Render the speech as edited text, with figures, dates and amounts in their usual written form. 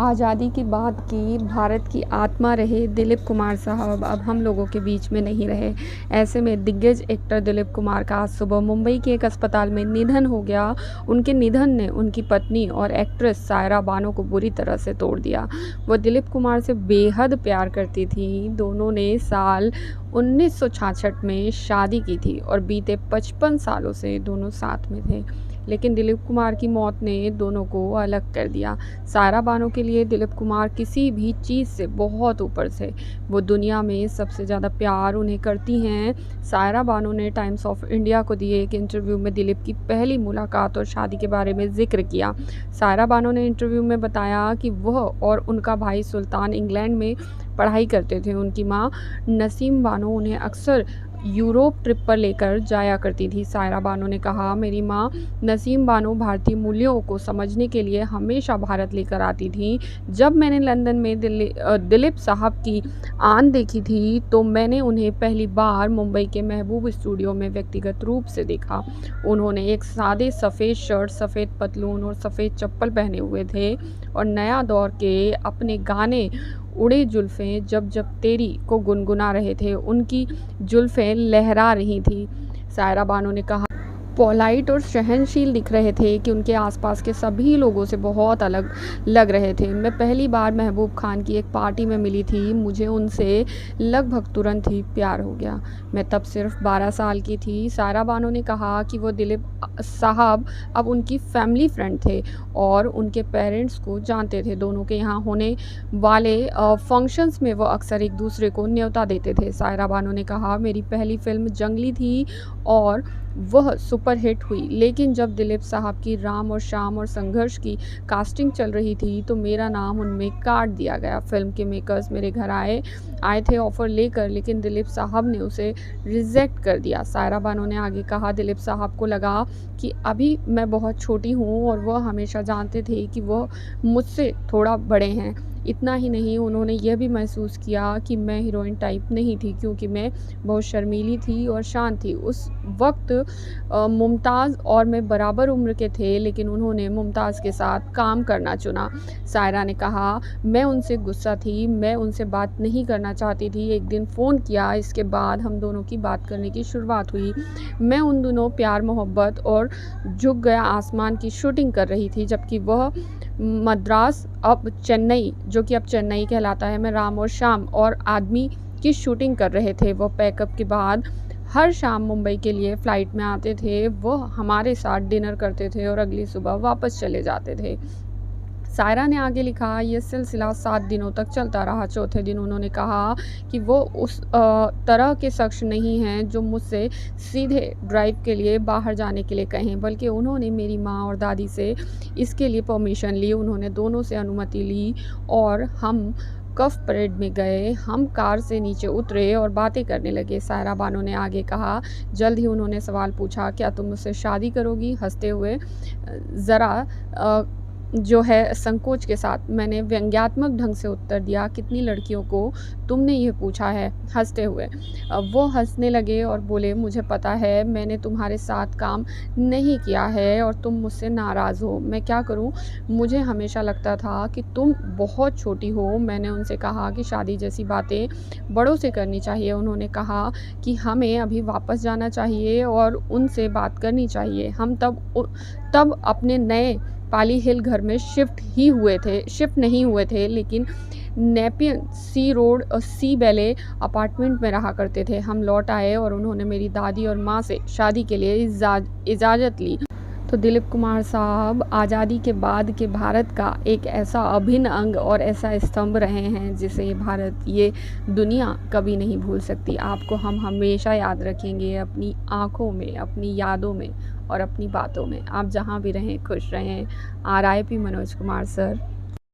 आज़ादी के बाद की भारत की आत्मा रहे दिलीप कुमार साहब अब हम लोगों के बीच में नहीं रहे। ऐसे में दिग्गज एक्टर दिलीप कुमार का आज सुबह मुंबई के एक अस्पताल में निधन हो गया। उनके निधन ने उनकी पत्नी और एक्ट्रेस सायरा बानो को बुरी तरह से तोड़ दिया। वो दिलीप कुमार से बेहद प्यार करती थी। दोनों ने साल 1966 में शादी की थी और बीते 55 सालों से दोनों साथ में थे। लेकिन दिलीप कुमार की मौत ने दोनों को अलग कर दिया। सायरा बानो के लिए दिलीप कुमार किसी भी चीज़ से बहुत ऊपर थे। वो दुनिया में सबसे ज़्यादा प्यार उन्हें करती हैं। सायरा बानो ने टाइम्स ऑफ इंडिया को दिए एक इंटरव्यू में दिलीप की पहली मुलाकात और शादी के बारे में जिक्र किया। सायरा बानो ने इंटरव्यू में बताया कि वह और उनका भाई सुल्तान इंग्लैंड में पढ़ाई करते थे। उनकी माँ नसीम बानो उन्हें अक्सर यूरोप ट्रिप पर लेकर जाया करती थी। सायरा बानो ने कहा, मेरी माँ नसीम बानो भारतीय मूल्यों को समझने के लिए हमेशा भारत लेकर आती थी। जब मैंने लंदन में दिलीप साहब की आन देखी थी तो मैंने उन्हें पहली बार मुंबई के महबूब स्टूडियो में व्यक्तिगत रूप से देखा। उन्होंने एक सादे सफ़ेद शर्ट, सफ़ेद पतलून और सफ़ेद चप्पल पहने हुए थे और नया दौर के अपने गाने उड़े जुल्फ़ें जब जब तेरी को गुनगुना रहे थे। उनकी जुल्फ़ें लहरा रही थी। सायरा बानो ने कहा, पोलाइट और सहनशील दिख रहे थे कि उनके आसपास के सभी लोगों से बहुत अलग लग रहे थे। मैं पहली बार महबूब खान की एक पार्टी में मिली थी। मुझे उनसे लगभग तुरंत ही प्यार हो गया। मैं तब सिर्फ 12 साल की थी। सायरा बानो ने कहा कि वो दिलीप साहब अब उनकी फैमिली फ्रेंड थे और उनके पेरेंट्स को जानते थे। दोनों के यहाँ होने वाले फंक्शंस में वो अक्सर एक दूसरे को न्योता देते थे। सायरा बानो ने कहा, मेरी पहली फिल्म जंगली थी और वह सुपरहिट हुई। लेकिन जब दिलीप साहब की राम और श्याम और संघर्ष की कास्टिंग चल रही थी तो मेरा नाम उनमें काट दिया गया। फिल्म के मेकर्स मेरे घर आए थे ऑफ़र लेकर, लेकिन दिलीप साहब ने उसे रिजेक्ट कर दिया। सायरा बानो ने आगे कहा, दिलीप साहब को लगा कि अभी मैं बहुत छोटी हूँ और वह हमेशा जानते थे कि वह मुझसे थोड़ा बड़े हैं। इतना ही नहीं, उन्होंने यह भी महसूस किया कि मैं हीरोइन टाइप नहीं थी क्योंकि मैं बहुत शर्मीली थी और शांत थी। उस वक्त मुमताज़ और मैं बराबर उम्र के थे, लेकिन उन्होंने मुमताज़ के साथ काम करना चुना। सायरा ने कहा, मैं उनसे गुस्सा थी, मैं उनसे बात नहीं करना चाहती थी। एक दिन फ़ोन किया, इसके बाद हम दोनों की बात करने की शुरुआत हुई। मैं उन दिनों प्यार मोहब्बत और झुक गया आसमान की शूटिंग कर रही थी, जबकि वह मद्रास जो कि अब चेन्नई कहलाता है, मैं राम और श्याम और आदमी की शूटिंग कर रहे थे। वो पैकअप के बाद हर शाम मुंबई के लिए फ़्लाइट में आते थे। वो हमारे साथ डिनर करते थे और अगली सुबह वापस चले जाते थे। सायरा ने आगे लिखा, यह सिलसिला 7 दिनों तक चलता रहा। चौथे दिन उन्होंने कहा कि वो उस तरह के शख्स नहीं हैं जो मुझसे सीधे ड्राइव के लिए बाहर जाने के लिए कहें, बल्कि उन्होंने मेरी माँ और दादी से इसके लिए परमिशन ली। उन्होंने दोनों से अनुमति ली और हम कफ परेड में गए। हम कार से नीचे उतरे और बातें करने लगे। सायरा बानो ने आगे कहा, जल्द ही उन्होंने सवाल पूछा, क्या तुम मुझसे शादी करोगी? हंसते हुए, ज़रा जो है संकोच के साथ मैंने व्यंग्यात्मक ढंग से उत्तर दिया, कितनी लड़कियों को तुमने ये पूछा है? हंसते हुए वो हंसने लगे और बोले, मुझे पता है मैंने तुम्हारे साथ काम नहीं किया है और तुम मुझसे नाराज़ हो। मैं क्या करूं? मुझे हमेशा लगता था कि तुम बहुत छोटी हो। मैंने उनसे कहा कि शादी जैसी बातें बड़ों से करनी चाहिए। उन्होंने कहा कि हमें अभी वापस जाना चाहिए और उनसे बात करनी चाहिए। हम तब अपने नए पाली हिल घर में शिफ्ट नहीं हुए थे, लेकिन नेपियन सी रोड सी बैले अपार्टमेंट में रहा करते थे। हम लौट आए और उन्होंने मेरी दादी और माँ से शादी के लिए इजाज़त ली। तो दिलीप कुमार साहब आज़ादी के बाद के भारत का एक ऐसा अभिन्न अंग और ऐसा स्तंभ रहे हैं जिसे ये दुनिया कभी नहीं भूल सकती। आपको हम हमेशा याद रखेंगे अपनी आँखों में, अपनी यादों में और अपनी बातों में। आप जहाँ भी रहें खुश रहें। RIP Manoj Kumar sir.